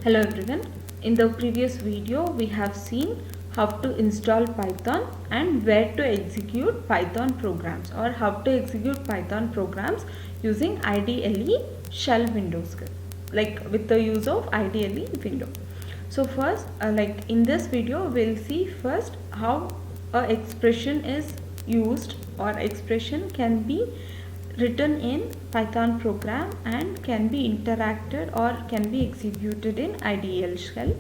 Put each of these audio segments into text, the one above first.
Hello everyone. In the previous video we have seen how to install Python and where to execute Python programs, or how to execute Python programs using IDLE shell window script, like with the use of IDLE window. So first in this video we'll see first how a expression is used, or expression can be written in Python program and can be interacted or can be executed in IDLE shell.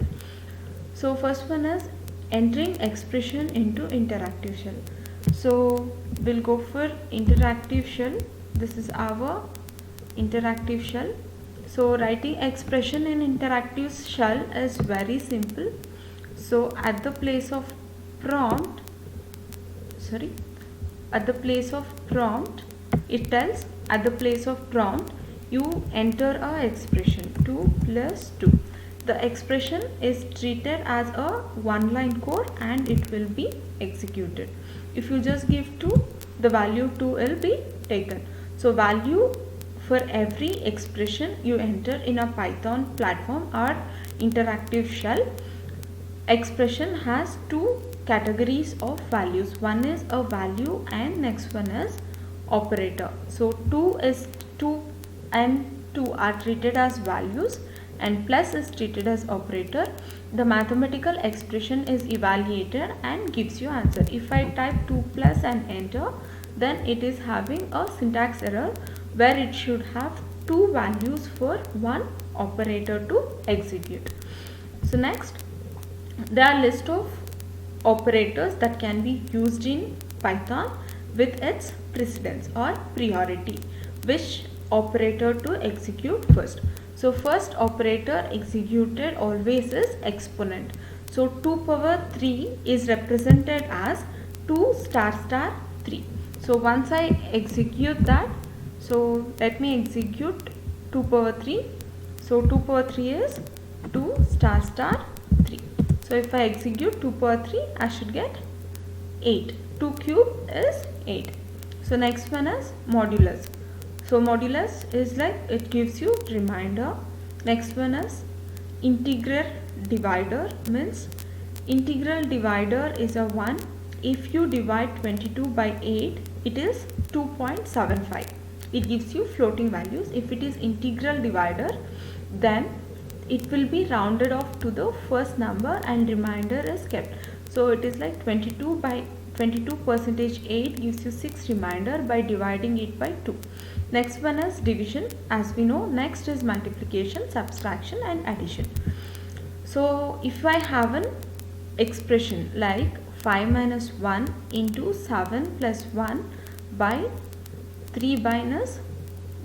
So first one is entering expression into interactive shell. So we'll go for interactive shell. This is our interactive shell. So writing expression in interactive shell is very simple. So at the place of prompt, it tells at the place of prompt you enter a expression 2 plus 2. The expression is treated as a one line code and it will be executed. If you just give 2, the value 2 will be taken. So value for every expression you enter in a Python platform or interactive shell, expression has two categories of values. One is a value and next one is operator. So 2 and 2 are treated as values and plus is treated as operator. The mathematical expression is evaluated and gives you answer. If I type 2 plus and enter, then it is having a syntax error where it should have two values for one operator to execute. So next, there are list of operators that can be used in Python with its precedence or priority, which operator to execute first. So first operator executed always is exponent. So 2 power 3 is represented as 2 star star 3. So once I execute that, so let me execute 2 power 3. So 2 power 3 is 2 star star 3. So if I execute 2 power 3, I should get 8. 2 cube is 8. So next one is modulus. So modulus is like it gives you remainder. Next one is integral divider, means integral divider is a 1. If you divide 22 by 8, it is 2.75. It gives you floating values. If it is integral divider, then it will be rounded off to the first number and remainder is kept. So it is like 22 by 22 percentage 8 gives you 6 remainder by dividing it by 2. Next one is division, as we know. Next is multiplication, subtraction and addition. So if I have an expression like 5 minus 1 into 7 plus 1 by 3 minus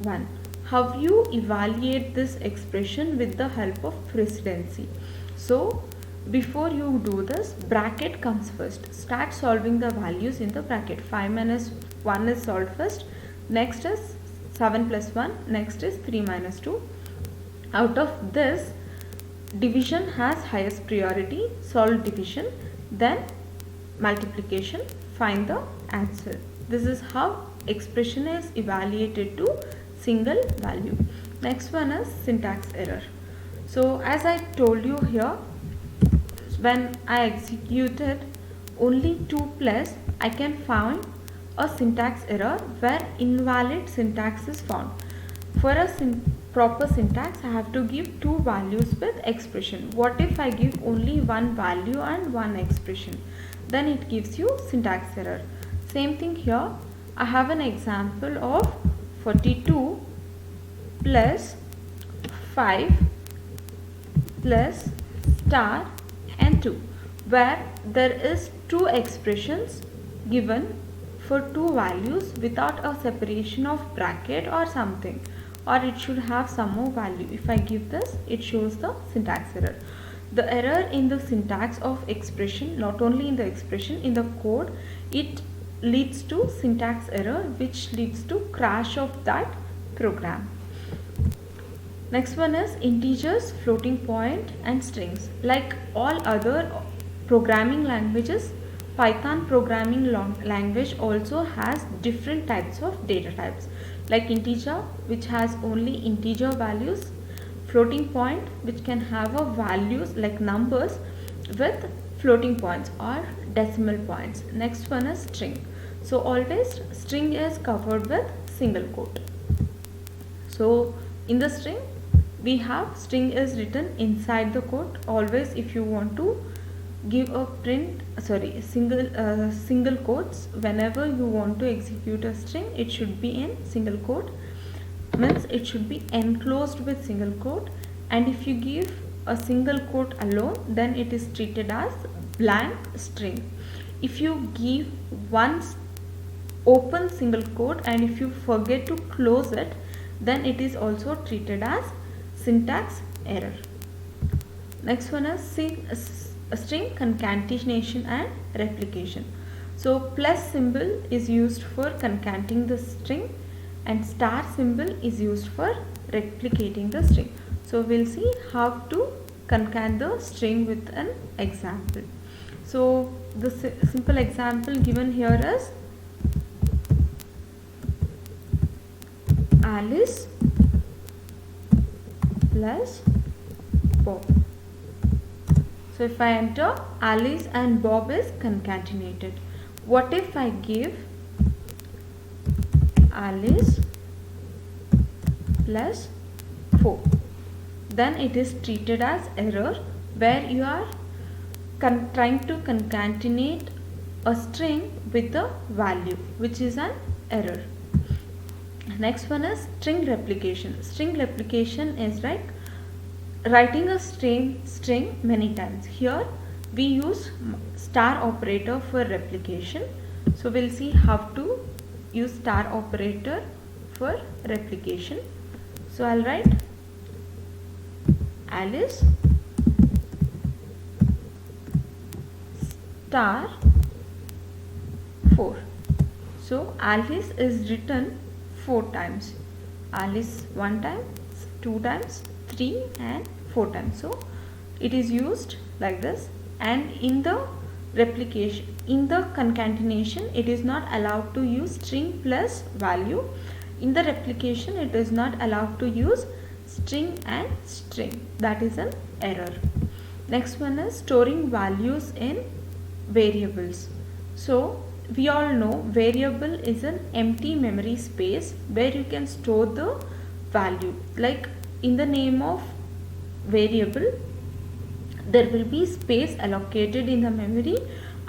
1. How you evaluate this expression with the help of precedency. So before you do this, bracket comes first. Start solving the values in the bracket. 5 minus 1 is solved first. Next is 7 plus 1. Next is 3 minus 2. Out of this, division has highest priority. Solve division. Then multiplication. Find the answer. This is how expression is evaluated to single value. Next one is syntax error. So as I told you here, when I executed only 2 plus, I can find a syntax error where invalid syntax is found. For a proper syntax, I have to give two values with expression. What if I give only one value and one expression? Then it gives you syntax error. Same thing here. I have an example of 42 plus 5 plus star and 2, where there is two expressions given for two values without a separation of bracket or something, or it should have some more value. If I give this, it shows the syntax error. The error in the syntax of expression, not only in the expression, in the code, it leads to syntax error, which leads to crash of that program. Next one is integers, floating point and strings. Like all other programming languages, Python programming language also has different types of data types, like integer, which has only integer values, floating point which can have a values like numbers with floating points or decimal points. Next one is string. So always string is covered with single quote. So in the string we have string is written inside the quote. Always if you want to give a single quotes, whenever you want to execute a string, it should be in single quote, means it should be enclosed with single quote. And if you give a single quote alone, then it is treated as blank string. If you give one open single quote and if you forget to close it, then it is also treated as syntax error. Next one is string concatenation and replication. So plus symbol is used for concatenating the string and star symbol is used for replicating the string. So we'll see how to concat the string with an example. So the simple example given here is Alice plus Bob. So if I enter Alice and Bob is concatenated. What if I give Alice plus 4? Then it is treated as error, where you are trying to concatenate a string with a value, which is an error. Next one is string replication. String replication is like writing a string many times. Here we use star operator for replication. So we'll see how to use star operator for replication. So I'll write Alice star 4. So Alice is written 4 times. Alice 1 time, 2 times, 3 and 4 times. So it is used like this. And in the replication, in the concatenation, it is not allowed to use string plus value. In the replication, it is not allowed to use string and string. That is an error. Next one is storing values in variables. So we all know variable is an empty memory space where you can store the value. Like in the name of variable, there will be space allocated in the memory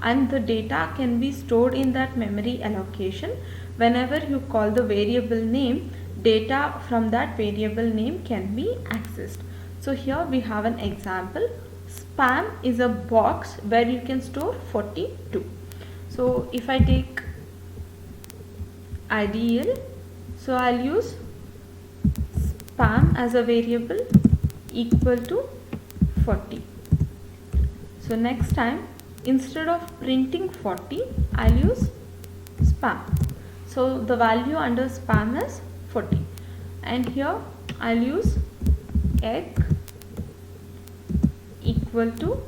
and the data can be stored in that memory allocation. Whenever you call the variable name, data from that variable name can be accessed. So here we have an example. Spam is a box where you can store 42. So if I take ideal, so I'll use spam as a variable equal to 40. So next time, instead of printing 40, I'll use spam. So the value under spam is 40. And here I'll use egg equal to,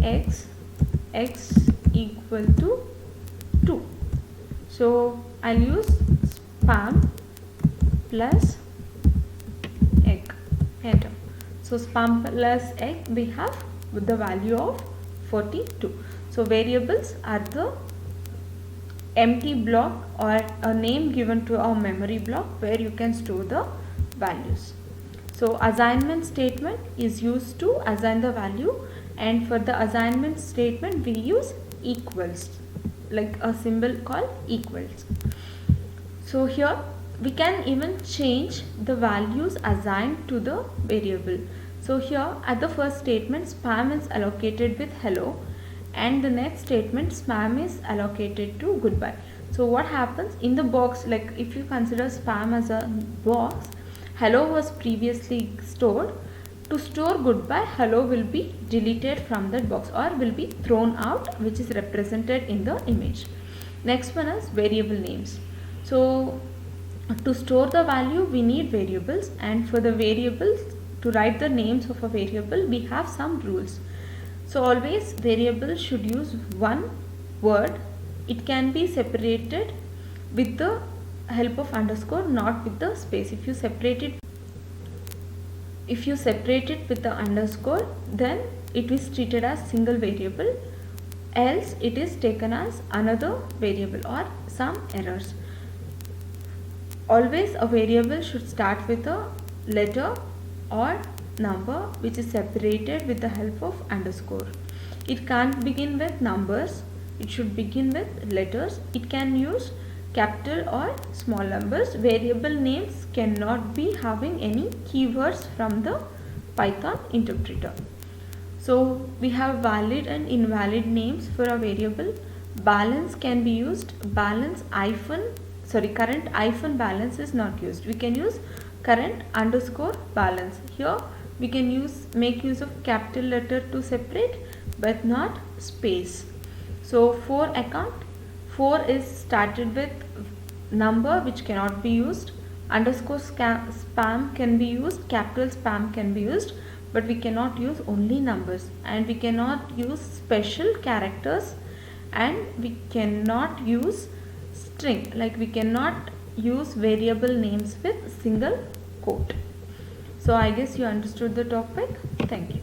x equal to 2. So I'll use spam plus egg. Enter. So spam plus egg, we have with the value of 42. So variables are the empty block or a name given to a memory block where you can store the values. So assignment statement is used to assign the value, and for the assignment statement we use equals, like a symbol called equals. So here we can even change the values assigned to the variable. So here at the first statement, spam is allocated with hello, and the next statement spam is allocated to goodbye. So what happens in the box, like if you consider spam as a box, hello was previously stored. To store goodbye, hello will be deleted from that box or will be thrown out, which is represented in the image. Next one is variable names. So to store the value we need variables, and for the variables, to write the names of a variable, we have some rules. So always variable should use one word. It can be separated with the help of underscore, not with the space. If you separate it with the underscore, then it is treated as single variable, else it is taken as another variable or some errors. Always a variable should start with a letter or number which is separated with the help of underscore. It can't begin with numbers, it should begin with letters. It can use capital or small numbers. Variable names cannot be having any keywords from the Python interpreter. So we have valid and invalid names for a variable. Balance can be used. Current hyphen balance is not used. We can use current underscore balance. Here we can make use of capital letter to separate, but not space. So for account, 4 is started with number which cannot be used. Underscore spam can be used. Capital spam can be used, but we cannot use only numbers, and we cannot use special characters, and we cannot use string, like we cannot use variable names with single quote. So I guess you understood the topic. Thank you.